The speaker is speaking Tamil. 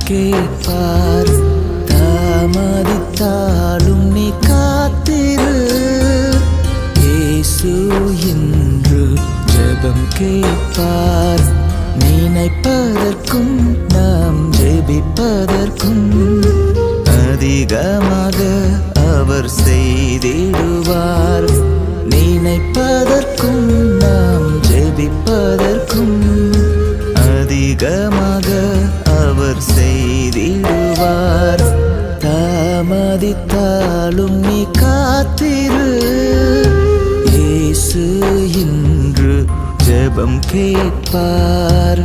கேட்பார். தாமதித்தாலும் நீ காத்திரு, இயேசு இன்று ஜெபம் கேட்பார். நினைப்பதற்கும் நாம் ஜெபிப்பதற்கும் அதிகமாக அவர் செய்திடுவார். நினைப்பதற்கும் நாம் ஜெபிப்பதற்கும் அதிகமாக அவர் செய்திடுவார். தாமதித்தாலும் நீ காத்திரு, இயேசு இன்று ஜெபம் கேட்பார்.